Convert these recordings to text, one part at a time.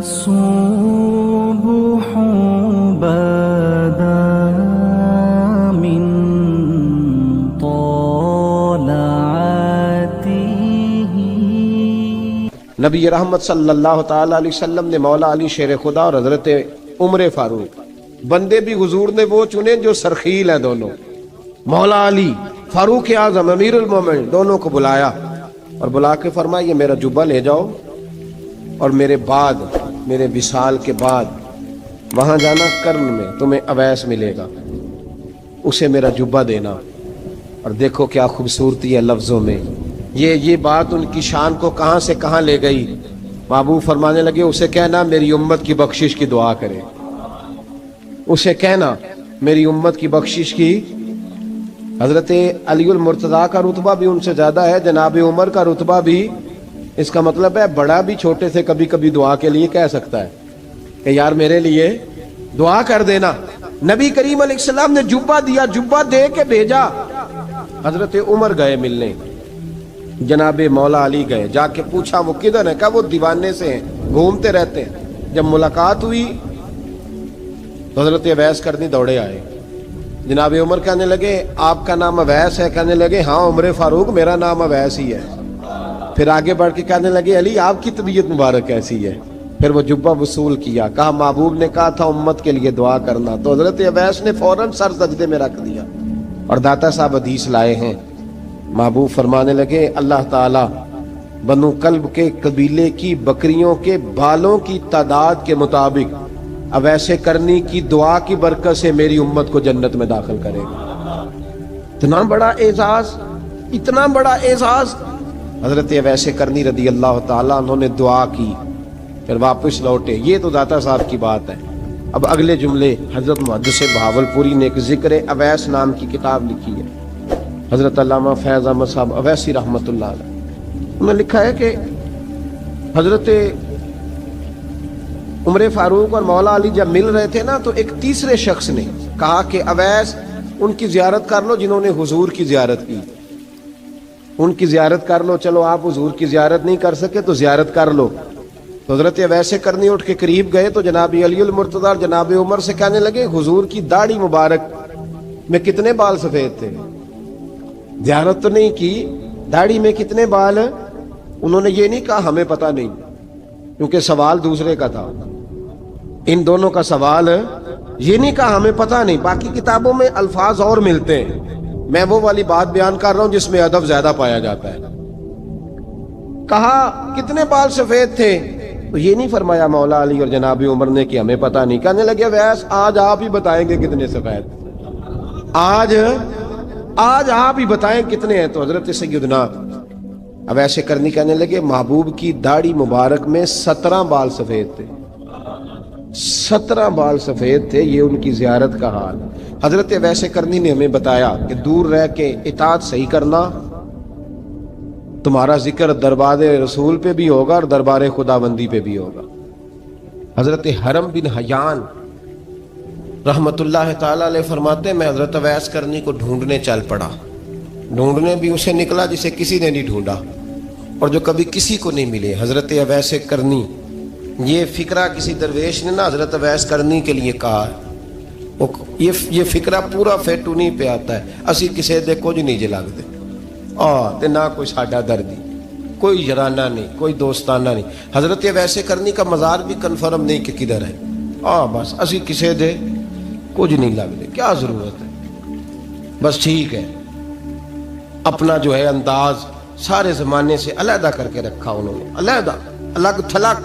الصبح بدا من طلعته. نبی رحمت صلی اللہ تعالی علیہ وسلم نے مولا علی شیر خدا اور حضرت عمر فاروق بندے بھی حضور نے وہ چنے جو سرخیل ہیں دونوں. مولا علی فاروق اعظم امیر المومنین دونوں کو بلایا اور بلا کے فرمایا یہ میرا جبہ لے جاؤ اور میرے بعد میرے وصال کے بعد وہاں جانا کرن میں تمہیں اویس ملے گا اسے میرا جبہ دینا. اور دیکھو کیا خوبصورتی ہے لفظوں میں. یہ بات ان کی شان کو کہاں سے کہاں لے گئی. محبوب فرمانے لگے اسے کہنا میری امت کی بخشش کی دعا کرے. اسے کہنا میری امت کی بخشش کی. حضرت علی المرتضیٰ کا رتبہ بھی ان سے زیادہ ہے. جناب عمر کا رتبہ بھی. اس کا مطلب ہے بڑا بھی چھوٹے سے کبھی کبھی دعا کے لیے کہہ سکتا ہے کہ یار میرے لیے دعا کر دینا. نبی کریم علیہ السلام نے جبہ دیا, جبہ دے کے بھیجا. حضرت عمر گئے ملنے, جناب مولا علی گئے, جا کے پوچھا وہ کدھر ہے, کہا وہ دیوانے سے ہیں گھومتے رہتے ہیں. جب ملاقات ہوئی تو حضرت اویس کرنی دوڑے آئے. جناب عمر کہنے لگے آپ کا نام اویس ہے؟ کہنے لگے ہاں عمر فاروق میرا نام اویس ہی ہے. پھر آگے بڑھ کے کہنے لگے علی آپ کی طبیعت مبارک کیسی ہے؟ پھر وہ جبہ وصول کیا. کہا محبوب نے کہا تھا امت کے لیے دعا کرنا. تو حضرت اویس نے فوراً سر سجدے میں رکھ دیا. اور داتا صاحب حدیث لائے ہیں. محبوب فرمانے لگے اللہ تعالی بنو کلب کے قبیلے کی بکریوں کے بالوں کی تعداد کے مطابق اویس کرنی کی دعا کی برکت سے میری امت کو جنت میں داخل کرے گا. اتنا بڑا اعزاز, اتنا بڑا اعزاز. حضرت اویس کرنی رضی اللہ تعالیٰ انہوں نے دعا کی, پھر واپس لوٹے. یہ تو داتا صاحب کی بات ہے. اب اگلے جملے حضرت محدث بہاولپوری نے ایک ذکر اویس نام کی کتاب لکھی ہے. حضرت علامہ فیض احمد صاحب اویسی رحمۃ اللہ علیہ, انہوں نے لکھا ہے کہ حضرت عمر فاروق اور مولا علی جب مل رہے تھے نا تو ایک تیسرے شخص نے کہا کہ اویس ان کی زیارت کر لو جنہوں نے حضور کی زیارت کی, ان کی زیارت کر لو. چلو آپ حضور کی زیارت نہیں کر سکے تو زیارت کر لو. تو حضرت اویس کرنی اٹھ کے قریب گئے تو جناب علی المرتضیٰ اور جناب عمر سے کہنے لگے حضور کی داڑھی مبارک میں کتنے بال سفید تھے؟ زیارت تو نہیں کی, داڑھی میں کتنے بال؟ انہوں نے یہ نہیں کہا ہمیں پتہ نہیں, کیونکہ سوال دوسرے کا تھا. ان دونوں کا سوال یہ نہیں کہا ہمیں پتہ نہیں. باقی کتابوں میں الفاظ اور ملتے ہیں, میں وہ والی بات بیان کر رہا ہوں جس میں ادب زیادہ پایا جاتا ہے. کہا کتنے بال سفید تھے؟ تو یہ نہیں فرمایا مولا علی اور جناب عمر نے کہ ہمیں پتہ نہیں. کہنے لگے ویس آج آپ ہی بتائیں گے کتنے سفید, آج آپ ہی بتائیں کتنے ہیں. تو حضرت سیدنا اویس کرنی کہنے لگے محبوب کی داڑھی مبارک میں 17 بال سفید تھے. 17 بال سفید تھے. یہ ان کی زیارت کا حال. حضرت اویس کرنی نے ہمیں بتایا کہ دور رہ کے اطاعت صحیح کرنا, تمہارا ذکر دربار رسول پہ بھی ہوگا اور دربار خداوندی پہ بھی ہوگا. حضرت حرم بن حیان رحمت اللہ تعالی علیہ فرماتے ہیں میں حضرت اویس کرنی کو ڈھونڈنے چل پڑا. ڈھونڈنے بھی اسے نکلا جسے کسی نے نہیں ڈھونڈا اور جو کبھی کسی کو نہیں ملے. حضرت اویس کرنی, یہ فکرہ کسی درویش نے نا حضرت اویس کرنی کے لیے کہا. یہ فکرہ پورا فیٹونی پہ آتا ہے. اسی کسی دے کچھ نہیں جے لگتے تے نہ کوئی ساڈا دردی, کوئی یارانہ نہیں, کوئی دوستانہ نہیں. حضرت اویس کرنی کا مزار بھی کنفرم نہیں کہ کدھر ہے. بس اسی کسی دے کچھ نہیں لگتے, کیا ضرورت ہے. بس ٹھیک ہے, اپنا جو ہے انداز سارے زمانے سے علیحدہ کر کے رکھا انہوں نے, علیحدہ, الگ تھلگ.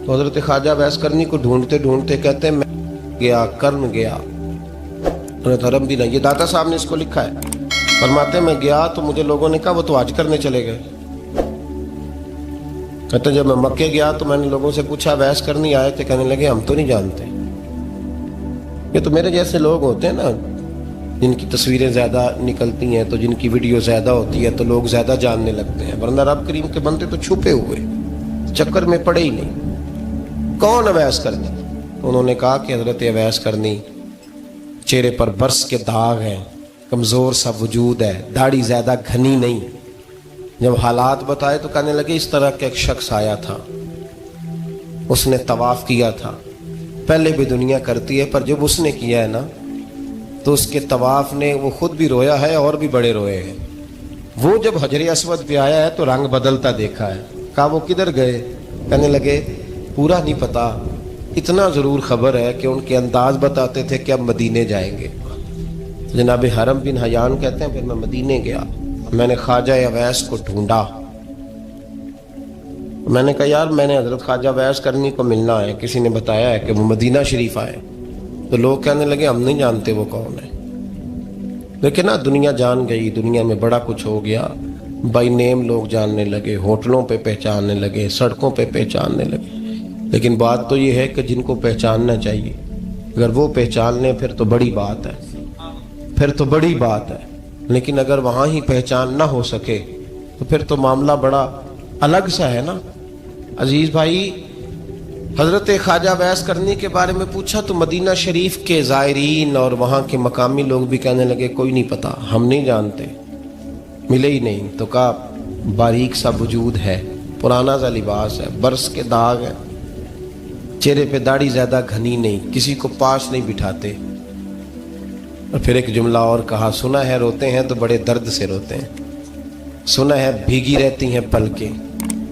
تو حضرت خواجہ اویس کرنی کو ڈھونڈتے ڈھونڈتے کہتے ہیں میں گیا, کرن گیا. حضرت حرم بھی نہیں, یہ داتا صاحب نے اس کو لکھا ہے. فرماتے ہیں میں گیا تو مجھے لوگوں نے کہا وہ تو حج کرنے چلے گئے. کہتے ہیں جب میں مکے گیا تو میں نے لوگوں سے پوچھا اویس کرنی آئے تھے؟ کہنے لگے ہم تو نہیں جانتے. یہ تو میرے جیسے لوگ ہوتے ہیں نا جن کی تصویریں زیادہ نکلتی ہیں تو جن کی ویڈیو زیادہ ہوتی ہے تو لوگ زیادہ جاننے لگتے ہیں, ورنہ رب کریم کے بندے تو چھپے ہوئے چکر میں پڑے ہی نہیں. کون اویس کرنی؟ انہوں نے کہا کہ حضرت اویس کرنی چہرے پر برس کے داغ ہیں, کمزور سا وجود ہے, داڑھی زیادہ گھنی نہیں. جب حالات بتائے تو کہنے لگے اس طرح کا ایک شخص آیا تھا اس نے طواف کیا تھا. پہلے بھی دنیا کرتی ہے، پر جب اس نے کیا ہے نا تو اس کے طواف نے وہ خود بھی رویا ہے اور بھی بڑے روئے ہیں. وہ جب حجر اسود پہ آیا ہے تو رنگ بدلتا دیکھا ہے. کہا وہ کدھر گئے؟ کہنے لگے پورا نہیں پتا، اتنا ضرور خبر ہے کہ ان کے انداز بتاتے تھے کہ اب مدینے جائیں گے. جناب حرم بن حیان کہتے ہیں پھر میں مدینے گیا، میں نے خواجہ اویس کو ڈھونڈا. میں نے کہا یار میں نے حضرت خواجہ اویس کرنی کو ملنا ہے، کسی نے بتایا ہے کہ وہ مدینہ شریف آئے. تو لوگ کہنے لگے ہم نہیں جانتے وہ کون ہے. لیکن نا دنیا جان گئی، دنیا میں بڑا کچھ ہو گیا. بائی نیم لوگ جاننے لگے، ہوٹلوں پہ پہچاننے لگے، سڑکوں پہ پہچاننے لگے. لیکن بات تو یہ ہے کہ جن کو پہچاننا چاہیے اگر وہ پہچان لیں پھر تو بڑی بات ہے، پھر تو بڑی بات ہے. لیکن اگر وہاں ہی پہچان نہ ہو سکے تو پھر تو معاملہ بڑا الگ سا ہے نا. عزیز بھائی، حضرت خواجہ اویس کرنی کے بارے میں پوچھا تو مدینہ شریف کے زائرین اور وہاں کے مقامی لوگ بھی کہنے لگے کوئی نہیں پتا، ہم نہیں جانتے، ملے ہی نہیں. تو کہا باریک سا وجود ہے، پرانا سا لباس ہے، برس کے داغ ہے، چہرے پہ داڑھی زیادہ گھنی نہیں، کسی کو پاس نہیں بٹھاتے. اور پھر ایک جملہ اور کہا، سنا ہے روتے ہیں تو بڑے درد سے روتے ہیں، سنا ہے بھیگی رہتی ہیں پلکیں،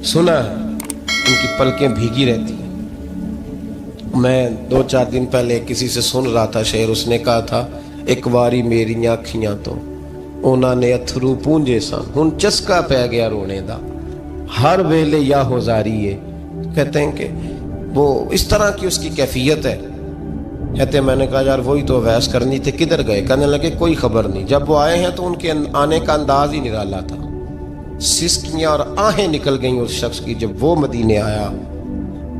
سنا ہے ان کی پلکیں بھیگی رہتی ہیں. میں 2-4 دن پہلے کسی سے سن رہا تھا شعر، اس نے کہا تھا ایک واری میری آنکھیاں تو انہوں نے اتھرو پونجے سن، ہن چسکا پہ گیا رونے دا ہر ویلے یا ہوزاری ہے. کہتے ہیں کہ وہ اس طرح کی اس کی کیفیت ہے. کہتے ہیں میں نے کہا یار وہی تو اویس کرنی تھے، کدھر گئے؟ کہنے لگے کوئی خبر نہیں. جب وہ آئے ہیں تو ان کے آنے کا انداز ہی نرالا تھا، سسکیاں اور آہیں نکل گئیں اس شخص کی جب وہ مدینے آیا.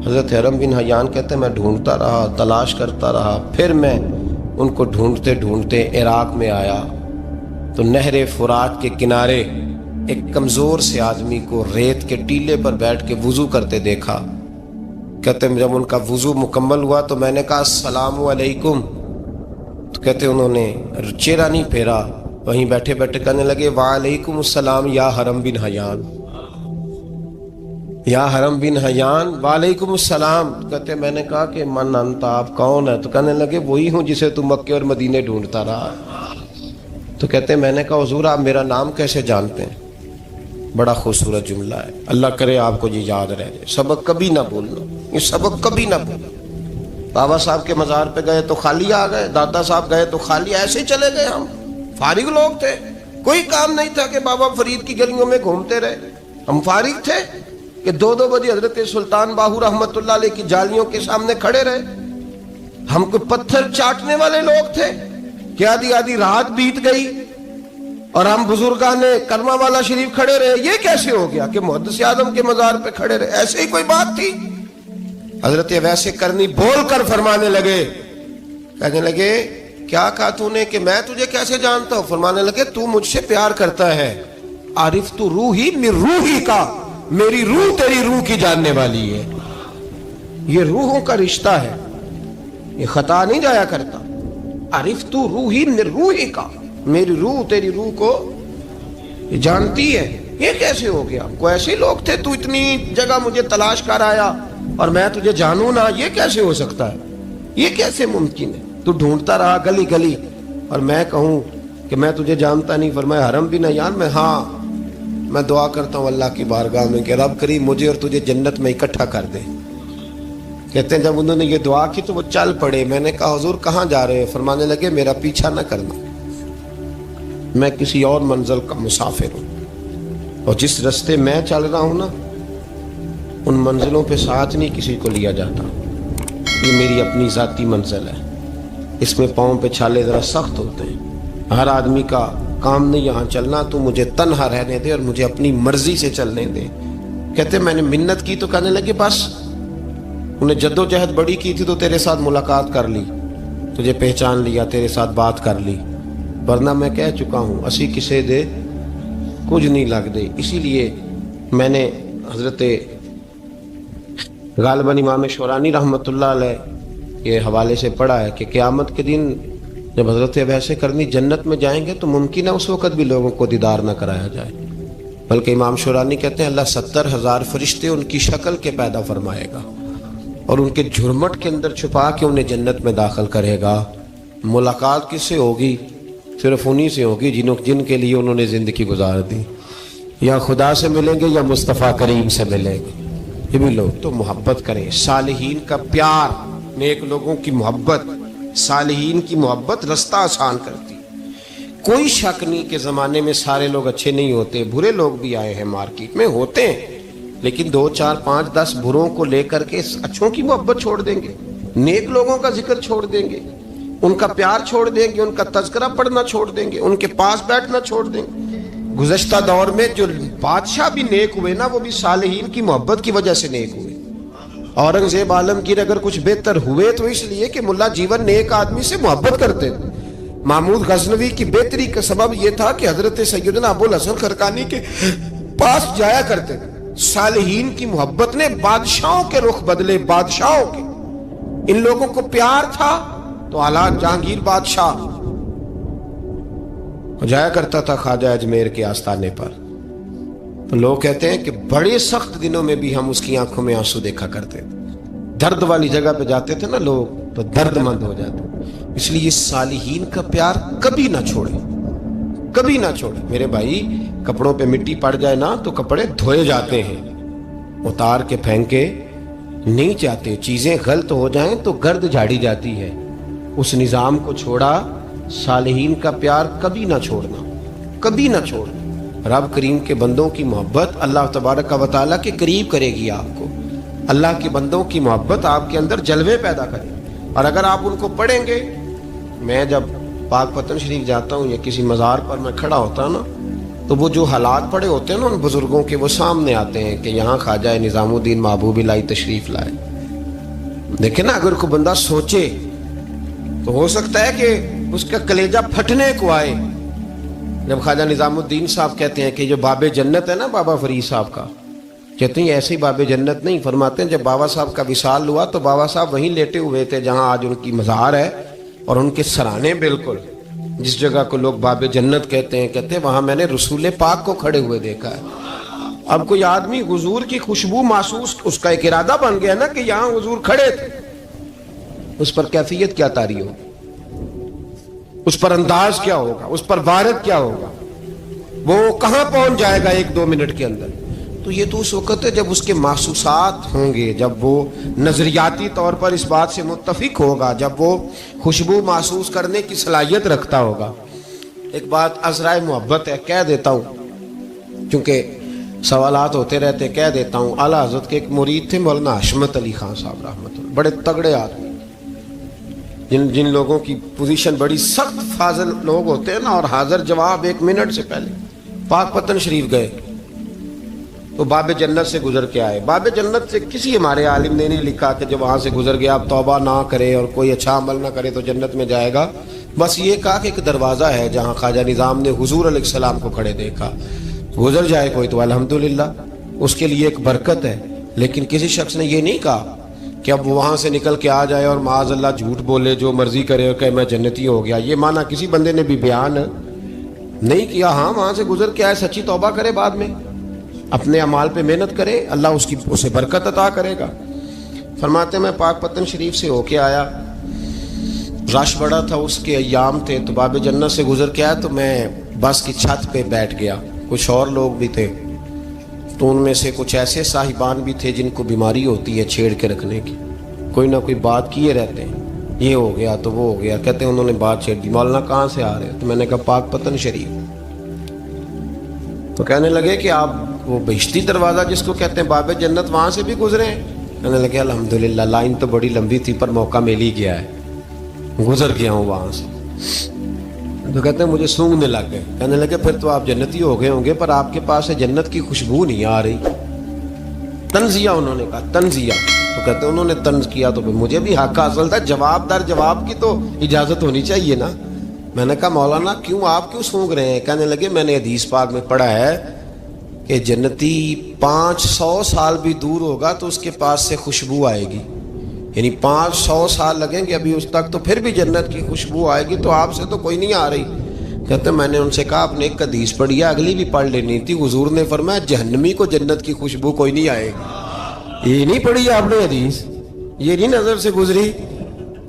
حضرت حرم بن حیان کہتے ہیں میں ڈھونڈتا رہا، تلاش کرتا رہا، پھر میں ان کو ڈھونڈتے ڈھونڈتے عراق میں آیا تو نہر فرات کے کنارے ایک کمزور سے آدمی کو ریت کے ٹیلے پر بیٹھ کے وضو کرتے دیکھا. کہتے ہیں جب ان کا وضو مکمل ہوا تو میں نے کہا السلام علیکم. تو کہتے ہیں انہوں نے چہرہ نہیں پھیرا، وہیں بیٹھے بیٹھے کہنے لگے وعلیکم السلام یا حرم بن حیان، یا حرم بن حیان وعلیکم السلام. کہتے ہیں میں نے کہا کہ من انت، آپ کون ہے؟ تو کہنے لگے وہی ہوں جسے تم مکے اور مدینے ڈھونڈتا رہا. تو کہتے ہیں میں نے کہا حضور آپ میرا نام کیسے جانتے ہیں؟ بڑا خوبصورت جملہ ہے، اللہ کرے آپ کو یہ یاد رہے. سبق کبھی نہ بھولنا، یہ سبق کبھی نہ بھولنا. بابا صاحب کے مزار پہ گئے تو خالی آ گئے، دادا صاحب گئے تو خالی، ایسے ہی چلے گئے. ہم فارغ لوگ تھے، کوئی کام نہیں تھا کہ بابا فرید کی گلیوں میں گھومتے رہے. ہم فارغ تھے کہ 2 بجے حضرت سلطان باہو رحمت اللہ علیہ کی جالیوں کے سامنے کھڑے رہے. ہم کوئی پتھر چاٹنے والے لوگ تھے کہ آدھی رات بیت گئی اور ہم بزرگان کلمہ والا شریف کھڑے رہے. یہ کیسے ہو گیا کہ محدث اعظم کے مزار پہ کھڑے رہے؟ ایسے ہی کوئی بات تھی؟ حضرت ویسے کرنی بول کر فرمانے لگے، کہنے لگے کیا کہا تو نے کہ میں تجھے کیسے جانتا ہوں؟ فرمانے لگے تو مجھ سے پیار کرتا ہے، عارف تو روحی من روحی کا، میری روح تیری روح کی جاننے والی ہے. یہ روحوں کا رشتہ ہے، یہ خطا نہیں جایا کرتا. عارف تو روحی من روحی کا، میری روح تیری روح کو جانتی ہے. یہ کیسے ہو گیا؟ کوئی ایسے لوگ تھے تو اتنی جگہ مجھے تلاش کر آیا اور میں تجھے جانوں نہ؟ یہ کیسے ہو سکتا ہے؟ یہ کیسے ممکن ہے؟ تو ڈھونڈتا رہا گلی گلی اور میں کہوں کہ میں تجھے جانتا نہیں؟ فرمایا حرم بن حیان میں، ہاں میں دعا کرتا ہوں اللہ کی بارگاہ میں کہ رب کریم مجھے اور تجھے جنت میں اکٹھا کر دے. کہتے ہیں جب انہوں نے یہ دعا کی تو وہ چل پڑے. میں نے کہا حضور کہاں جا رہے ہیں؟ فرمانے لگے میرا پیچھا نہ کرنا، میں کسی اور منزل کا مسافر ہوں، اور جس رستے میں چل رہا ہوں نا ان منزلوں پہ ساتھ نہیں کسی کو لیا جاتا. یہ میری اپنی ذاتی منزل ہے، اس میں پاؤں پہ چھالے ذرا سخت ہوتے ہیں. ہر آدمی کا کام نہیں یہاں چلنا، تو مجھے تنہا رہنے دے اور مجھے اپنی مرضی سے چلنے دے. کہتے میں نے منت کی تو کہنے لگے بس انہیں جد و جہد بڑی کی تھی تو تیرے ساتھ ملاقات کر لی، تجھے پہچان لیا، تیرے ساتھ بات کر لی، ورنہ میں کہہ چکا ہوں اسی کسے دے کچھ نہیں لگ دے. اسی لیے میں نے حضرت غالباً امام شورانی رحمۃ اللہ علیہ کے حوالے سے پڑھا ہے کہ قیامت کے دن جب حضرت ویسے کرنی جنت میں جائیں گے تو ممکن ہے اس وقت بھی لوگوں کو دیدار نہ کرایا جائے، بلکہ امام شورانی کہتے ہیں اللہ 70,000 فرشتے ان کی شکل کے پیدا فرمائے گا اور ان کے جھرمٹ کے اندر چھپا کے انہیں جنت میں داخل کرے گا۔ ملاقات کس سے ہوگی؟ صرف انہی سے ہوگی جن کے لیے انہوں نے زندگی گزار دی۔ یا خدا سے ملیں گے یا مصطفیٰ کریم سے ملیں گے۔ یہ بھی لوگ تو محبت کریں، صالحین کا پیار، نیک لوگوں کی محبت، صالحین کی محبت رستہ آسان کرتی۔ کوئی شک نہیں کہ زمانے میں سارے لوگ اچھے نہیں ہوتے، برے لوگ بھی آئے ہیں مارکیٹ میں، ہوتے ہیں، لیکن 2 4 5 10 بروں کو لے کر کے اچھوں کی محبت چھوڑ دیں گے، نیک لوگوں کا ذکر چھوڑ دیں گے، ان کا پیار چھوڑ دیں گے، ان کا تذکرہ پڑھنا چھوڑ دیں گے، ان کے پاس بیٹھنا چھوڑ دیں گے۔ گزشتہ دور میں جو بادشاہ بھی نیک ہوئے نا، وہ بھی صالحین کی محبت کی وجہ سے نیک ہوئے۔ اورنگزیب عالمگیر اگر کچھ بہتر ہوئے تو اس لیے کہ ملا جیون نیک آدمی سے محبت کرتے تھے۔ محمود غزنوی کی بہتری کا سبب یہ تھا کہ حضرت سیدنا ابو الحسن خرقانی کے پاس جایا کرتے تھے۔ صالحین کی محبت نے بادشاہوں کے رخ بدلے، بادشاہوں کے۔ ان لوگوں کو پیار تھا تو اعلیٰ جہانگیر بادشاہ جایا کرتا تھا خواجہ اجمیر کے آستانے پر، تو لوگ کہتے ہیں کہ بڑے سخت دنوں میں بھی ہم اس کی آنکھوں میں آنسو دیکھا کرتے تھے۔ درد والی جگہ پہ جاتے تھے نا لوگ تو درد مند ہو جاتے۔ اس لیے صالحین کا پیار کبھی نہ چھوڑے، کبھی نہ چھوڑے۔ میرے بھائی، کپڑوں پہ مٹی پڑ جائے نا تو کپڑے دھوئے جاتے ہیں، اتار کے پھینکے نہیں جاتے۔ چیزیں غلط ہو جائیں تو گرد جھاڑی جاتی ہے۔ اس نظام کو چھوڑا، صالحین کا پیار کبھی نہ چھوڑنا، کبھی نہ چھوڑنا۔ رب کریم کے بندوں کی محبت اللہ تبارک و تعالیٰ کے قریب کرے گی آپ کو۔ اللہ کے بندوں کی محبت آپ کے اندر جلوے پیدا کرے، اور اگر آپ ان کو پڑھیں گے۔ میں جب پاک پتن شریف جاتا ہوں یا کسی مزار پر میں کھڑا ہوتا ہوں نا، تو وہ جو حالات پڑے ہوتے ہیں نا ان بزرگوں کے، وہ سامنے آتے ہیں کہ یہاں خواجہ نظام الدین محبوب الہی تشریف لائے۔ دیکھیں نا، اگر کوئی بندہ سوچے تو ہو سکتا ہے کہ اس کا کلیجہ پھٹنے کو آئے جب خواجہ نظام الدین صاحب کہتے ہیں کہ جو باب جنت ہے نا بابا فرید صاحب کا، کہتے ہیں ایسی باب جنت نہیں، فرماتے ہیں جب بابا صاحب کا وصال ہوا تو بابا صاحب وہیں لیٹے ہوئے تھے جہاں آج ان کی مزار ہے، اور ان کے سرانے بالکل جس جگہ کو لوگ باب جنت کہتے ہیں وہاں میں نے رسول پاک کو کھڑے ہوئے دیکھا ہے۔ اب کوئی آدمی حضور کی خوشبو محسوس، اس کا ایک ارادہ بن گیا نا کہ یہاں حضور کھڑے تھے، اس پر کیفیت کیا طاری ہو، اس پر انداز کیا ہوگا، اس پر وارد کیا ہوگا، وہ کہاں پہنچ جائے گا 1-2 منٹ کے اندر۔ تو یہ تو اس وقت ہے جب اس کے محسوسات ہوں گے، جب وہ نظریاتی طور پر اس بات سے متفق ہوگا، جب وہ خوشبو محسوس کرنے کی صلاحیت رکھتا ہوگا۔ ایک بات عذرائے محبت ہے، کہہ دیتا ہوں کیونکہ سوالات ہوتے رہتے، کہہ دیتا ہوں۔ اعلیٰ حضرت کے ایک مرید تھے مولانا حشمت علی خان صاحب رحمۃ اللہ، بڑے تگڑے آدمی، جن لوگوں کی پوزیشن بڑی سخت فاضل لوگ ہوتے ہیں نا، اور حاضر جواب 1 منٹ سے پہلے۔ پاک پتن شریف گئے تو باب جنت سے گزر کے آئے۔ باب جنت سے کسی ہمارے عالم نے نہیں لکھا کہ جب وہاں سے گزر گیا اب توبہ نہ کرے اور کوئی اچھا عمل نہ کرے تو جنت میں جائے گا، بس یہ کہا کہ ایک دروازہ ہے جہاں خواجہ نظام نے حضور علیہ السلام کو کھڑے دیکھا، گزر جائے کوئی تو الحمدللہ اس کے لیے ایک برکت ہے۔ لیکن کسی شخص نے یہ نہیں کہا کہ اب وہاں سے نکل کے آ جائے اور معاذ اللہ جھوٹ بولے، جو مرضی کرے اور کہ میں جنتی ہو گیا۔ یہ معنی کسی بندے نے بھی بیان نہیں کیا۔ ہاں، وہاں سے گزر کے آئے، سچی توبہ کرے، بعد میں اپنے اعمال پہ محنت کرے، اللہ اسے برکت عطا کرے گا۔ فرماتے میں پاک پتن شریف سے ہو کے آیا، رش بڑا تھا، اس کے ایام تھے، تو باب جنت سے گزر کے آیا تو میں بس کی چھت پہ بیٹھ گیا۔ کچھ اور لوگ بھی تھے، تو ان میں سے کچھ ایسے صاحبان بھی تھے جن کو بیماری ہوتی ہے چھیڑ کے رکھنے کی، کوئی نہ کوئی بات کیے رہتے ہیں، یہ ہو گیا تو وہ ہو گیا، کہتے ہیں انہوں نے بات چھیڑ دی، مولانا کہاں سے آ رہے؟ تو میں نے کہا پاک پتن شریف۔ تو کہنے لگے کہ آپ وہ بہشتی دروازہ جس کو کہتے ہیں باب جنت، وہاں سے بھی گزرے ہیں؟ کہنے لگے الحمدللہ، لائن تو بڑی لمبی تھی پر موقع مل ہی گیا ہے، گزر گیا ہوں وہاں سے۔ تو کہتے ہیں مجھے سونگنے لگ گئے۔ کہنے لگے پھر تو آپ جنتی ہو گئے ہوں گے، پر آپ کے پاس سے جنت کی خوشبو نہیں آ رہی۔ تنزیہ، انہوں نے کہا تنزیہ۔ تو کہتے ہیں انہوں نے طنز کیا تو مجھے بھی حق حاصل تھا، جواب در جواب کی تو اجازت ہونی چاہیے نا۔ میں نے کہا مولانا آپ کیوں سونگ رہے ہیں؟ کہنے لگے میں نے حدیث پاک میں پڑھا ہے کہ جنتی 500 سال بھی دور ہوگا تو اس کے پاس سے خوشبو آئے گی، یعنی 500 سال لگیں گے ابھی اس تک، تو پھر بھی جنت کی خوشبو آئے گی، تو آپ سے تو کوئی نہیں آ رہی۔ کہتے میں نے ان سے کہا آپ نے ایک حدیث پڑھی ہے، اگلی بھی پڑھ لینی تھی۔ حضور نے فرمایا جہنمی کو جنت کی خوشبو کوئی نہیں آئے گی۔ یہ نہیں پڑھی آپ نے حدیث؟ یہ نہیں نظر سے گزری.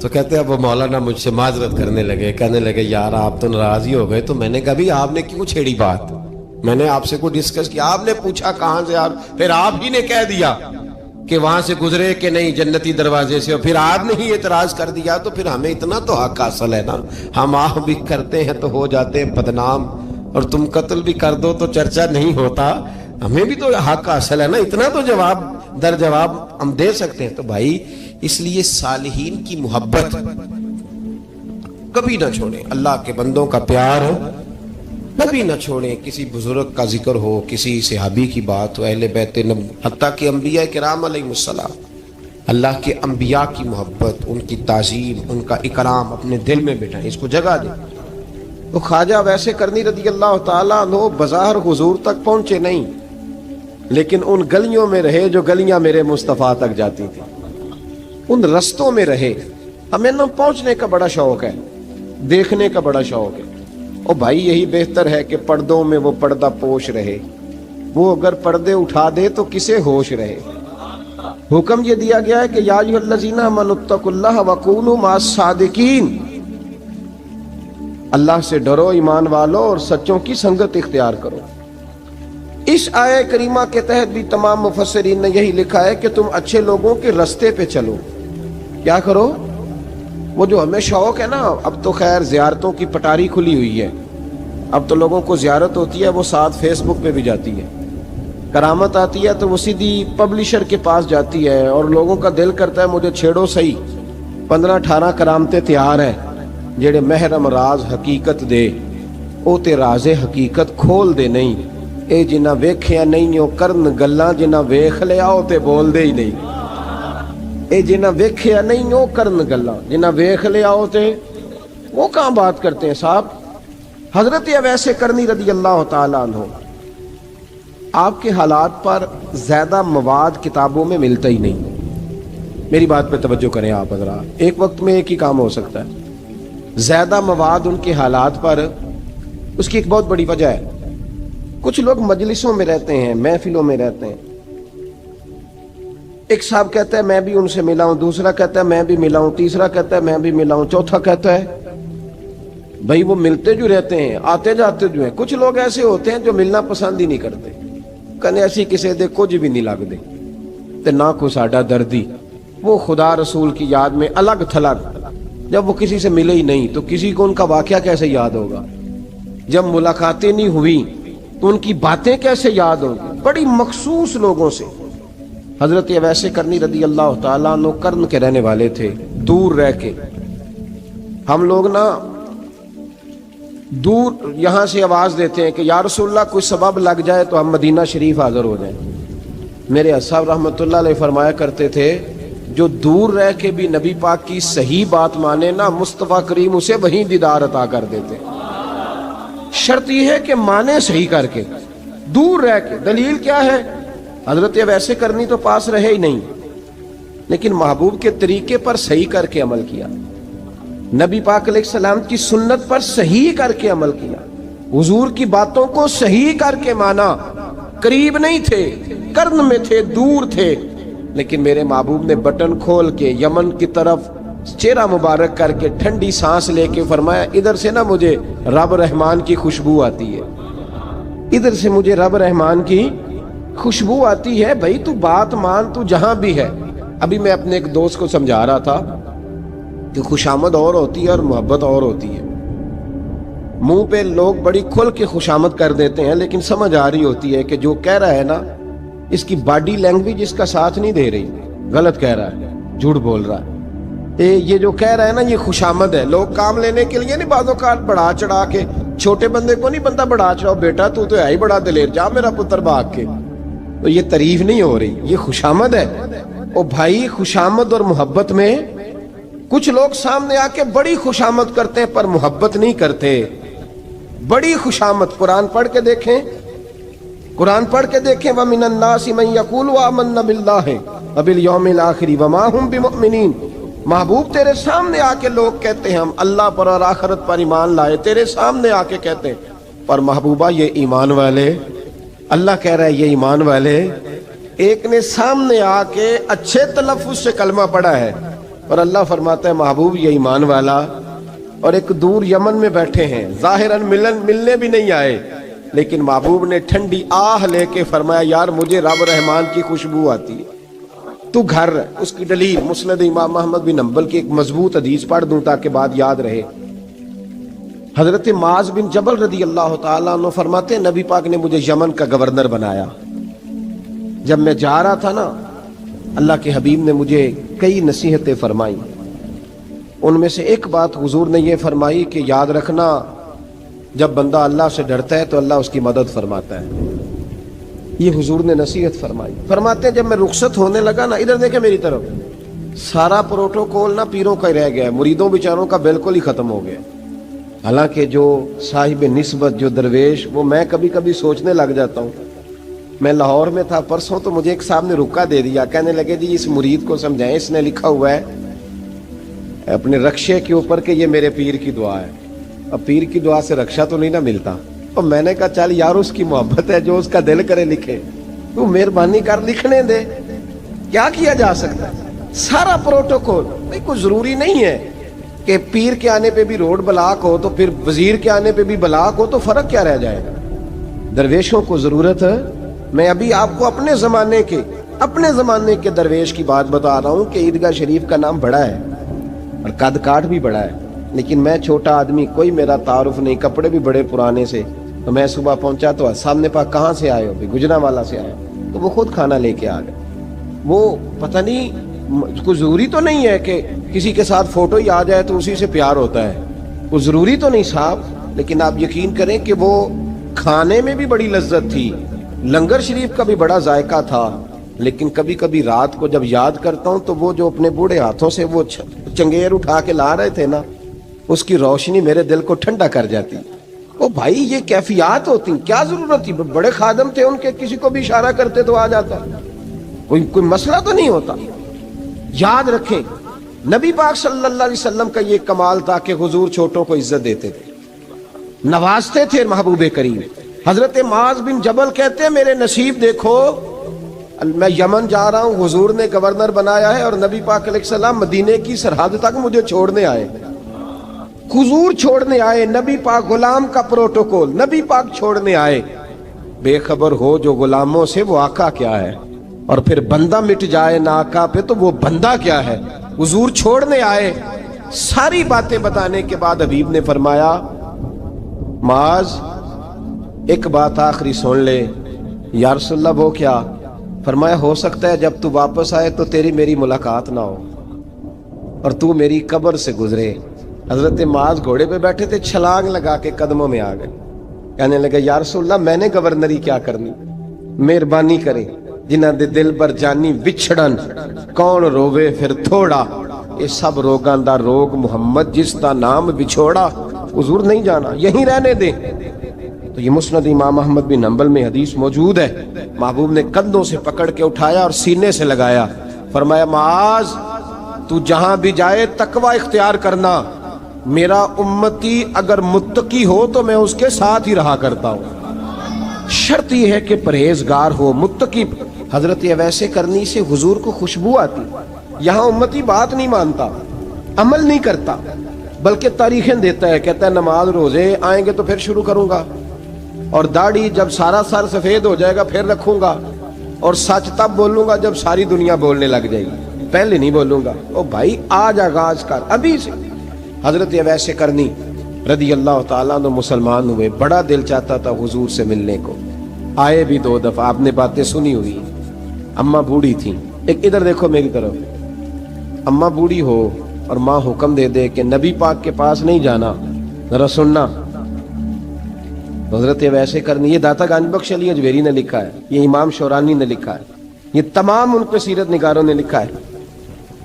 تو کہتے ہیں اب وہ مولانا مجھ سے معذرت کرنے لگے, کہنے لگے یار آپ تو ناراض ہی ہو گئے. تو میں نے کہا بھی آپ نے کیوں چھیڑی بات؟ میں نے آپ سے کوئی ڈسکس کیا؟ آپ نے پوچھا کہاں سے, آپ پھر آپ ہی نے کہہ دیا کہ وہاں سے گزرے کہ نہیں جنتی دروازے سے, اور پھر آپ نے ہی اعتراض کر دیا. تو پھر ہمیں اتنا تو حق حاصل ہے نا, ہم آپ بھی کرتے ہیں تو ہو جاتے ہیں بدنام, اور تم قتل بھی کر دو تو چرچا نہیں ہوتا. ہمیں بھی تو حق حاصل ہے نا, اتنا تو جواب در جواب ہم دے سکتے ہیں. تو بھائی اس لیے صالحین کی محبت کبھی نہ چھوڑیں, اللہ کے بندوں کا پیار کبھی نہ چھوڑیں. کسی بزرگ کا ذکر ہو, کسی صحابی کی بات ہو, اہل بیت نبی, حتیٰ کہ انبیاء کرام علیہ السلام, اللہ کے انبیاء کی محبت, ان کی تعظیم, ان کا اکرام اپنے دل میں بٹھائیں, اس کو جگہ دیں. تو خواجہ ویسے کرنی رضی اللہ تعالیٰ عنہ بظاہر حضور تک پہنچے نہیں, لیکن ان گلیوں میں رہے جو گلیاں میرے مصطفیٰ تک جاتی تھیں, ان رستوں میں رہے. ہمیں نہ پہنچنے کا بڑا شوق ہے, دیکھنے کا بڑا شوق ہے. اور بھائی یہی بہتر ہے کہ پردوں میں وہ پردہ پوش رہے, وہ اگر پردے اٹھا دے تو کسے ہوش رہے. حکم یہ دیا گیا ہے کہ یا ایھا الذین آمنوا اتقوا اللہ وکونوا مع الصادقین, اللہ سے ڈرو ایمان والو اور سچوں کی سنگت اختیار کرو. اس آیہ کریمہ کے تحت بھی تمام مفسرین نے یہی لکھا ہے کہ تم اچھے لوگوں کے رستے پہ چلو. کیا کرو؟ وہ جو ہمیں شوق ہے نا, اب تو خیر زیارتوں کی پٹاری کھلی ہوئی ہے, اب تو لوگوں کو زیارت ہوتی ہے وہ ساتھ فیس بک پہ بھی جاتی ہے. کرامت آتی ہے تو وہ سیدھی پبلشر کے پاس جاتی ہے, اور لوگوں کا دل کرتا ہے مجھے چھیڑو صحیح. 15-18 کرامتیں تیار ہیں, جڑے محرم راز حقیقت دے او تے راز حقیقت کھول دے نہیں. اے جنہ ویکھیا نہیں او کرن گلاں, جنہ ویکھ لیا او تے بول دے ہی نہیں. اے جنہ ویکھیا نہیں او کرن گلاں, جنہ ویکھ لیا او تے وہ کہاں بات کرتے ہیں صاحب. حضرت اویس کرنی رضی اللہ تعالیٰ عنہ, آپ کے حالات پر زیادہ مواد کتابوں میں ملتا ہی نہیں. میری بات پہ توجہ کریں آپ حضرات, ایک وقت میں ایک ہی کام ہو سکتا ہے. زیادہ مواد ان کے حالات پر, اس کی ایک بہت بڑی وجہ ہے. کچھ لوگ مجلسوں میں رہتے ہیں, محفلوں میں رہتے ہیں, ایک صاحب کہتا ہے میں بھی ان سے ملا ہوں, دوسرا کہتا ہے میں بھی ملا ہوں, تیسرا کہتا ہے میں بھی ملا ہوں, چوتھا کہتا ہے بھائی وہ ملتے جو رہتے ہیں, آتے جاتے جو ہیں. کچھ لوگ ایسے ہوتے ہیں جو ملنا پسند ہی نہیں کرتے, کہنے ایسی کسی دے کچھ بھی نہیں لگ دے تے نہ کو ساڈا دردی. وہ خدا رسول کی یاد میں الگ تھلگ, جب وہ کسی سے ملے ہی نہیں تو کسی کو ان کا واقعہ کیسے یاد ہوگا؟ جب ملاقاتیں نہیں ہوئی تو ان کی باتیں کیسے یاد ہوں گی؟ بڑی مخصوص لوگوں سے. حضرت اویس کرنی رضی اللہ تعالیٰ عنہ کرن کے رہنے والے تھے, دور رہ کے. ہم لوگ نا دور یہاں سے آواز دیتے ہیں کہ یا رسول اللہ کوئی سبب لگ جائے تو ہم مدینہ شریف حاضر ہو جائیں. میرے صاحب رحمۃ اللہ علیہ فرمایا کرتے تھے جو دور رہ کے بھی نبی پاک کی صحیح بات مانے نا, مصطفیٰ کریم اسے وہیں دیدار عطا کر دیتے. شرط یہ ہے کہ مانے صحیح کر کے, دور رہ کے. دلیل کیا ہے؟ حضرت ویسے کرنی تو پاس رہے ہی نہیں, لیکن محبوب کے طریقے پر صحیح کر کے عمل کیا, نبی پاک علیہ السلام کی سنت پر صحیح کر کے عمل کیا, حضور کی باتوں کو صحیح کر کے مانا. قریب نہیں تھے, کرن میں تھے, دور تھے, لیکن میرے محبوب نے بٹن کھول کے یمن کی طرف چہرہ مبارک کر کے ٹھنڈی سانس لے کے فرمایا ادھر سے نا مجھے رب رحمان کی خوشبو آتی ہے, ادھر سے مجھے رب رحمان کی خوشبو آتی ہے. بھائی تو بات مان, تو جہاں بھی ہے. ابھی میں اپنے ایک دوست کو سمجھا رہا تھا کہ خوشامد اور ہوتی ہے اور محبت اور ہوتی ہے. منہ پہ لوگ بڑی کھل کے خوشامد کر دیتے ہیں, لیکن سمجھ آ رہی ہوتی ہے کہ جو کہہ رہا ہے نا اس کی باڈی لینگویج اس کا ساتھ نہیں دے رہی, غلط کہہ رہا ہے, جھوٹ بول رہا ہے. یہ جو کہہ رہا ہے نا یہ خوشامد ہے. لوگ کام لینے کے لیے نہیں بعض اوقات بڑھا چڑھا کے, چھوٹے بندے کو نہیں بندہ بڑھا چڑھاؤ, بیٹا تو ہے ہی بڑا دلیر, جا میرا پتر بھاگ کے. تو یہ تعریف نہیں ہو رہی, یہ خوشامد ہے. اور بھائی خوشامد اور محبت میں کچھ لوگ سامنے آ کے بڑی خوشامد کرتے ہیں پر محبت نہیں کرتے. بڑی خوشامد قرآن پڑھ کے دیکھیں, قرآن پڑھ کے دیکھیں وَمِنَ النَّاسِ مَن يَقُولُ آمَنَّا بِاللَّهِ وَبِالْيَوْمِ الْآخِرِ وَمَا هُمْ بِمُؤْمِنِينَ. محبوب تیرے سامنے آ کے لوگ کہتے ہیں ہم اللہ پر اور آخرت پر ایمان لائے, تیرے سامنے آ کے کہتے ہیں, پر محبوبہ یہ ایمان والے, اللہ کہہ رہا ہے یہ ایمان والے ایک نے سامنے آ کے اچھے تلفظ سے کلمہ پڑھا ہے اور اللہ فرماتا ہے محبوب یہ ایمان والا، اور ایک دور یمن میں بیٹھے ہیں، ظاہراً ملنے بھی نہیں آئے، لیکن محبوب نے ٹھنڈی آہ لے کے فرمایا یار مجھے رب رحمان کی خوشبو آتی ہے، تو گھر اس کی دلیل مسند امام احمد بن حنبل کی ایک مضبوط حدیث پڑھ دوں تاکہ بات یاد رہے۔ حضرت معاذ بن جبل رضی اللہ تعالیٰ عنہ فرماتے ہیں نبی پاک نے مجھے یمن کا گورنر بنایا، جب میں جا رہا تھا نا اللہ کے حبیب نے مجھے کئی نصیحتیں فرمائیں، ان میں سے ایک بات حضور نے یہ فرمائی کہ یاد رکھنا جب بندہ اللہ سے ڈرتا ہے تو اللہ اس کی مدد فرماتا ہے، یہ حضور نے نصیحت فرمائی۔ فرماتے ہیں جب میں رخصت ہونے لگا نا، ادھر دیکھیں میری طرف، سارا پروٹوکول نا پیروں کا ہی رہ گیا ہے، مریدوں بیچاروں کا بالکل ہی ختم ہو گیا، حالانکہ جو صاحب نسبت جو درویش، وہ میں کبھی کبھی سوچنے لگ جاتا ہوں۔ میں لاہور میں تھا پرسوں، تو مجھے ایک صاحب نے رکا دے دیا، کہنے لگے جی اس مرید کو سمجھائیں، اس نے لکھا ہوا ہے اپنے رکشے کے اوپر کہ یہ میرے پیر کی دعا ہے، اب پیر کی دعا سے رکشہ تو نہیں نہ ملتا، اور میں نے کہا چل یار اس کی محبت ہے، جو اس کا دل کرے لکھے، تو مہربانی کر لکھنے دے، کیا کیا جا سکتا ہے، سارا پروٹوکول۔ بھائی کوئی ضروری نہیں ہے کہ پیر کے آنے پہ بھی روڈ بلاک ہو تو پھر وزیر کے آنے پہ بھی بلاک ہو، تو فرق کیا رہ جائے گا؟ درویشوں کو ضرورت ہے۔ میں ابھی آپ کو اپنے زمانے کے درویش کی بات بتا رہا ہوں کہ عیدگاہ شریف کا نام بڑا ہے اور قد کاٹ بھی بڑا ہے، لیکن میں چھوٹا آدمی، کوئی میرا تعارف نہیں، کپڑے بھی بڑے پرانے سے، تو میں صبح پہنچا تو سامنے پاک کہاں سے آئے ہو؟ گجرانوالہ سے آئے، تو وہ خود کھانا لے کے آ گئے۔ وہ پتہ نہیں کوئی ضروری تو نہیں ہے کہ کسی کے ساتھ فوٹو ہی آ جائے تو اسی سے پیار ہوتا ہے، وہ ضروری تو نہیں صاحب، لیکن آپ یقین کریں کہ وہ کھانے میں بھی بڑی لذت تھی، لنگر شریف کا بھی بڑا ذائقہ تھا، لیکن کبھی کبھی رات کو جب یاد کرتا ہوں تو وہ جو اپنے بوڑھے ہاتھوں سے وہ چنگیر اٹھا کے لا رہے تھے نا، اس کی روشنی میرے دل کو ٹھنڈا کر جاتی۔ او بھائی یہ کیفیات ہوتی، کیا ضرورت تھی؟ بڑے خادم تھے ان کے، کسی کو بھی اشارہ کرتے تو آ جاتا، کوئی مسئلہ تو نہیں ہوتا۔ یاد رکھیں نبی پاک صلی اللہ علیہ وسلم کا یہ کمال تھا کہ حضور چھوٹوں کو عزت دیتے تھے، نوازتے تھے محبوب کریم۔ حضرت معاذ بن جبل کہتے ہیں میرے نصیب دیکھو، میں یمن جا رہا ہوں، حضور نے گورنر بنایا ہے، اور نبی پاک علیہ السلام مدینے کی سرحد تک مجھے چھوڑنے آئے، حضور چھوڑنے آئے، نبی پاک غلام کا پروٹوکول، نبی پاک چھوڑنے آئے۔ بے خبر ہو جو غلاموں سے وہ آقا کیا ہے، اور پھر بندہ مٹ جائے نہ آقا پہ تو وہ بندہ کیا ہے۔ حضور چھوڑنے آئے، ساری باتیں بتانے کے بعد حبیب نے فرمایا معاذ ایک بات آخری سن لے۔ یا رسول اللہ وہ کیا؟ فرمایا ہو سکتا ہے جب تو واپس آئے تو تیری میری ملاقات نہ ہو اور تو میری قبر سے گزرے۔ حضرت معاذ گھوڑے پہ بیٹھے تھے، چھلانگ لگا کے قدموں میں آ گئے، کہنے لگے یا رسول اللہ میں نے گورنری کیا کرنی، مہربانی کرے، جنہ دے دل بر جانی وچھڑن کون روے پھر تھوڑا، یہ سب روگاں دا روگ محمد جس دا نام بچھوڑا۔ حضور نہیں جانا، یہیں رہنے دے۔ تو یہ مسند امام احمد بن حنبل میں حدیث موجود ہے، محبوب نے کندھوں سے پکڑ کے اٹھایا اور سینے سے لگایا، فرمایا معاذ تو جہاں بھی جائے تقوی اختیار کرنا، میرا امتی اگر متقی ہو تو میں اس کے ساتھ ہی رہا کرتا ہوں، شرط یہ ہے کہ پرہیزگار ہو، متقی۔ حضرت ویسے کرنی سے حضور کو خوشبو آتی، یہاں امتی بات نہیں مانتا، عمل نہیں کرتا، بلکہ تاریخیں دیتا ہے، کہتا ہے نماز روزے آئیں گے تو پھر شروع کروں گا، اور داڑھی جب سارا سر سفید ہو جائے گا پھر رکھوں گا، اور سچ تب بولوں گا جب ساری دنیا بولنے لگ جائے گی، پہلے نہیں بولوں گا۔ او بھائی آج آغاز کر ابھی سے۔ حضرت ویسے کرنی رضی اللہ تعالیٰ عنہ مسلمان ہوئے، بڑا دل چاہتا تھا حضور سے ملنے کو، آئے بھی 2 دفعہ، آپ نے باتیں سنی ہوئی، اماں بوڑھی تھیں۔ ایک ادھر دیکھو میری طرف، اماں بوڑھی ہو اور ماں حکم دے دے کہ نبی پاک کے پاس نہیں جانا، ذرا سننا۔ حضرت ویسے کرنی، یہ داتا گنج بخش علی اجویری نے لکھا ہے، یہ امام شورانی نے لکھا ہے، یہ تمام ان کے سیرت نگاروں نے لکھا ہے۔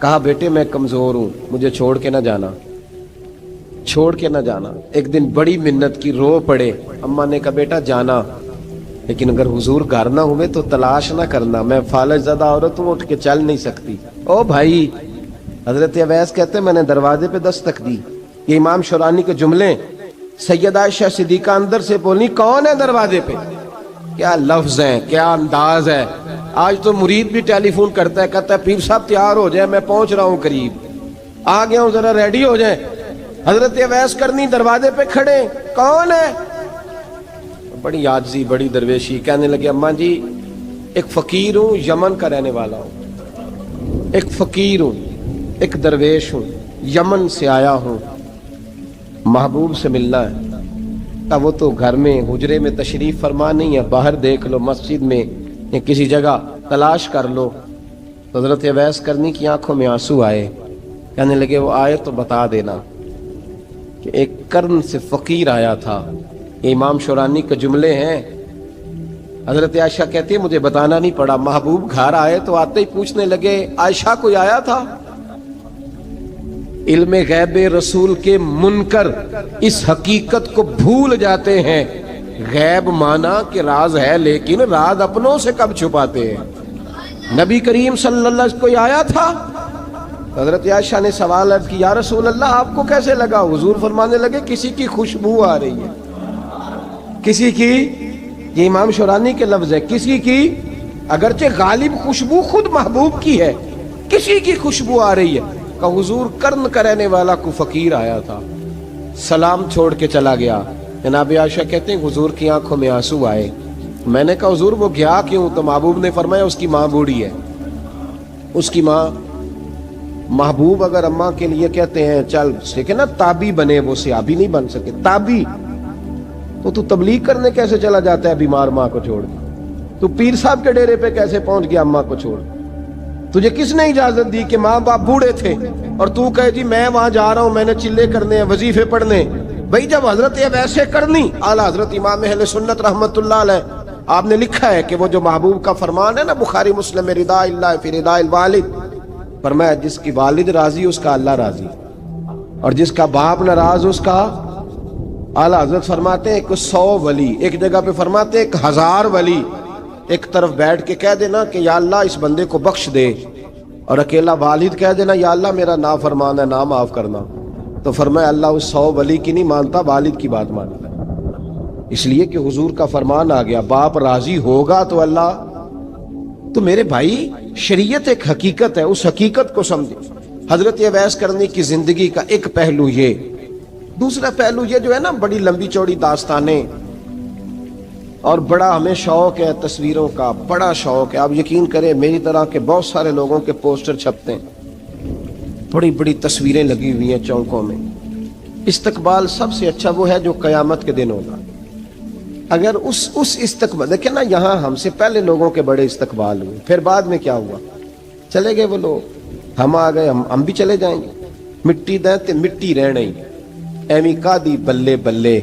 کہا بیٹے میں کمزور ہوں، مجھے چھوڑ کے نہ جانا، چھوڑ کے نہ جانا۔ ایک دن بڑی منت کی، رو پڑے، اماں نے کہا بیٹا جانا، لیکن اگر حضور گھر نہ ہوئے تو تلاش نہ کرنا، میں فالج زدہ عورت ہوں، اٹھ کے چل نہیں سکتی۔ او بھائی، حضرت اویس کہتے ہیں میں نے دروازے پہ دستک دی، یہ امام شورانی کے جملے، سیدہ عائشہ صدیقہ اندر سے بولنی کون ہے دروازے پہ؟ کیا لفظ ہیں، کیا انداز ہے، آج تو مرید بھی ٹیلی فون کرتا ہے, کہتا ہے پیر صاحب تیار ہو جائے, میں پہنچ رہا ہوں قریب, آ گیا ہوں, ذرا ریڈی ہو جائیں. حضرت اویس کرنی دروازے پہ کھڑے, کون ہے؟ بڑی عاجزی, بڑی درویشی. کہنے لگے اماں جی ایک فقیر ہوں, یمن کا رہنے والا ہوں, ایک فقیر ہوں, ایک درویش ہوں, یمن سے آیا ہوں, محبوب سے ملنا ہے. اب وہ تو گھر میں حجرے میں تشریف فرما نہیں ہے, باہر دیکھ لو, مسجد میں یا کسی جگہ تلاش کر لو. حضرت اویس کرنی کی آنکھوں میں آنسو آئے. کہنے لگے وہ آئے تو بتا دینا کہ ایک کرن سے فقیر آیا تھا. یہ امام شورانی کے جملے ہیں. حضرت عائشہ کہتی ہے مجھے بتانا نہیں پڑا, محبوب گھر آئے تو آتے ہی پوچھنے لگے عائشہ کوئی آیا تھا؟ علم غیب رسول کے منکر اس حقیقت کو بھول جاتے ہیں. غیب مانا کہ راز ہے, لیکن راز اپنوں سے کب چھپاتے ہیں. نبی کریم صلی اللہ علیہ وسلم کوئی آیا تھا؟ حضرت عائشہ نے سوال عرض کی یا رسول اللہ آپ کو کیسے لگا؟ حضور فرمانے لگے کسی کی خوشبو آ رہی ہے. کسی کی, یہ امام شورانی کے لفظ ہے, کسی کی, اگرچہ غالب خوشبو خود محبوب کی ہے, کسی کی خوشبو آ رہی ہے. کہ حضور کرن کا رہنے والا کو فقیر آیا تھا, سلام چھوڑ کے چلا گیا. جناب عائشہ کہتے ہیں حضور کی آنکھوں میں آنسو آئے. میں نے کہا حضور وہ گیا کیوں؟ تو محبوب نے فرمایا اس کی ماں بوڑھی ہے. اس کی ماں, محبوب اگر اماں کے لیے کہتے ہیں چل دیکھیں نا تابی بنے, وہ صحابی نہیں بن سکے, تابی, تو تبلیغ کرنے کیسے چلا جاتا ہے بیمار ماں کو چھوڑ کے؟ تو پیر صاحب کے ڈیرے پہ کیسے پہنچ گیا اماں کو چھوڑ؟ تجھے کس نے اجازت دی کہ ماں باپ بوڑھے تھے اور تو کہے جی میں وہاں جا رہا ہوں, میں نے چلے کرنے ہیں, وظیفے پڑھنے؟ بھئی جب حضرت ویسے کرنی اعلیٰ حضرت امام اہل سنت رحمت اللہ علیہ آپ نے لکھا ہے کہ وہ جو محبوب کا فرمان ہے نا بخاری مسلم میں, رضا اللہ فی رضا الوالد, فرمایا جس کی والد راضی اس کا اللہ راضی, اور جس کا باپ ناراض اس کا. اعلیٰ حضرت فرماتے ہیں ایک 100 ولی, ایک جگہ پہ فرماتے ہیں 1000 ولی ایک طرف بیٹھ کے کہہ دینا کہ یا اللہ اس بندے کو بخش دے, اور اکیلا والد کہہ دینا یا اللہ میرا نافرمان ہے نا معاف کرنا. تو فرمایا اللہ اس 100 ولی کی نہیں مانتا, والد کی بات مانتا. اس لیے کہ حضور کا فرمان آ گیا باپ راضی ہوگا تو اللہ. تو میرے بھائی شریعت ایک حقیقت ہے, اس حقیقت کو سمجھے. حضرت اویس کرنی کی زندگی کا ایک پہلو یہ, دوسرا پہلو یہ جو ہے نا بڑی لمبی چوڑی داستانیں, اور بڑا ہمیں شوق ہے تصویروں کا, بڑا شوق ہے. آپ یقین کریں میری طرح کے بہت سارے لوگوں کے پوسٹر چھپتے ہیں, بڑی بڑی تصویریں لگی ہوئی ہیں چوکوں میں. استقبال سب سے اچھا وہ ہے جو قیامت کے دن ہوگا. اگر اس استقبال دیکھیں نا, یہاں ہم سے پہلے لوگوں کے بڑے استقبال ہوئے, پھر بعد میں کیا ہوا, چلے گئے وہ لوگ, ہم آ گئے, ہم بھی چلے جائیں گے. مٹی دیں تے مٹی رہنا ہی, ایویں کا دی بلے بلے,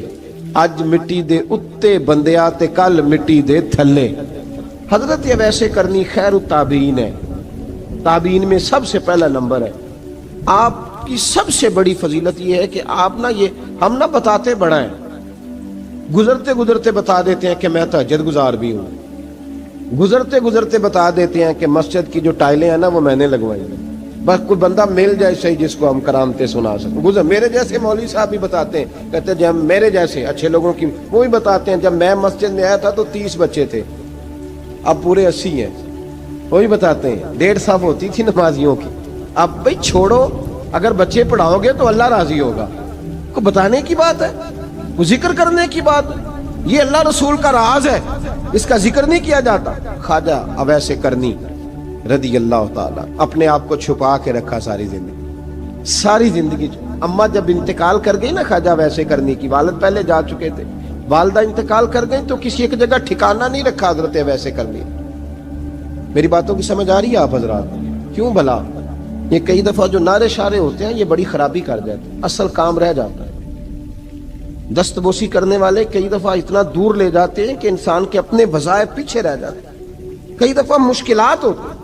اج مٹی دے اتے بندیا تے کل مٹی دے تھلے. حضرت ویسے کرنی خیر التابعین ہے, تابعین میں سب سے پہلا نمبر ہے. آپ کی سب سے بڑی فضیلت یہ ہے کہ آپ نا, یہ ہم نہ بتاتے بڑا ہیں, گزرتے گزرتے بتا دیتے ہیں کہ میں تہجد گزار بھی ہوں, گزرتے گزرتے بتا دیتے ہیں کہ مسجد کی جو ٹائلیں ہیں نا وہ میں نے لگوائی ہیں. بس کوئی بندہ مل جائے صحیح جس کو ہم کرامتیں سنا سکیں. میرے جیسے مولوی صاحب بھی بتاتے ہیں, کہتے ہیں جب میرے جیسے اچھے لوگوں کی وہ بھی بتاتے ہیں جب میں مسجد میں آیا تھا تو 30 بچے تھے, اب پورے 80 ہیں. وہ بھی بتاتے ہیں 1.5 صف ہوتی تھی نمازیوں کی. اب بھائی چھوڑو, اگر بچے پڑھاؤ گے تو اللہ راضی ہوگا. کو بتانے کی بات ہے, وہ ذکر کرنے کی بات, یہ اللہ رسول کا راز ہے, اس کا ذکر نہیں کیا جاتا. خواجہ اویس کرنی رضی اللہ تعالیٰ اپنے آپ کو چھپا کے رکھا ساری زندگی. اماں جب انتقال کر گئی نا خواجہ اویس کرنی کی, والد پہلے جا چکے تھے, والدہ انتقال کر گئی تو کسی ایک جگہ ٹھکانہ نہیں رکھا حضرت اویس کرنی. میری باتوں کی سمجھ آ رہی ہے آپ حضرات؟ کیوں بھلا یہ کئی دفعہ جو نعرے شارے ہوتے ہیں یہ بڑی خرابی کر جاتے ہیں, اصل کام رہ جاتا ہے. دست بوسی کرنے والے کئی دفعہ اتنا دور لے جاتے ہیں کہ انسان کے اپنے وظائف پیچھے رہ جاتے ہیں, کئی دفعہ مشکلات ہوتی ہیں.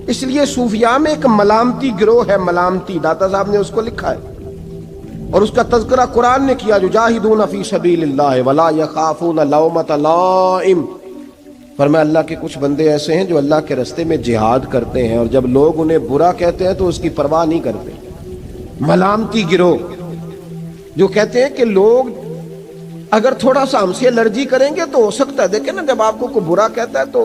اس لیے صوفیاء میں ایک ملامتی گروہ ہے, ملامتی, داتا صاحب نے اس کو لکھا ہے اور اس کا تذکرہ قرآن نے کیا, یجاہدون فی سبیل اللہ ولا یخافون لومۃ لائم. فرمایا اللہ کے کچھ بندے ایسے ہیں جو اللہ کے راستے میں جہاد کرتے ہیں اور جب لوگ انہیں برا کہتے ہیں تو اس کی پرواہ نہیں کرتے. ملامتی گروہ جو کہتے ہیں کہ لوگ اگر تھوڑا سا ہم سے الرجی کریں گے تو ہو سکتا ہے, دیکھیں نا جب آپ کو کوئی برا کہتا ہے تو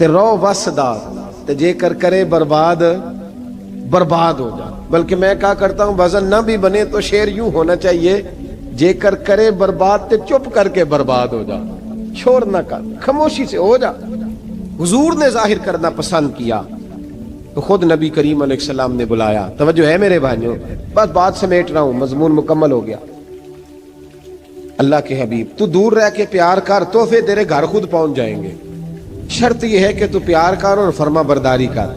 تے رو وسدا تے جے کر کرے برباد برباد ہو جا. بلکہ میں کہا کرتا ہوں وزن نہ بھی بنے تو شعر یوں ہونا چاہیے جے کر کرے برباد تے چپ کر کے برباد ہو جا. شور نہ کر, خاموشی سے ہو جا. حضور نے ظاہر کرنا پسند کیا تو خود نبی کریم علیہ السلام نے بلایا. توجہ ہے میرے بھائیوں, بس بات سمیٹ رہا ہوں, مضمون مکمل ہو گیا. اللہ کے حبیب تو دور رہ کے پیار کر, تحفے تیرے گھر خود پہنچ جائیں گے. شرط یہ ہے کہ تو پیار کر اور فرما برداری کر.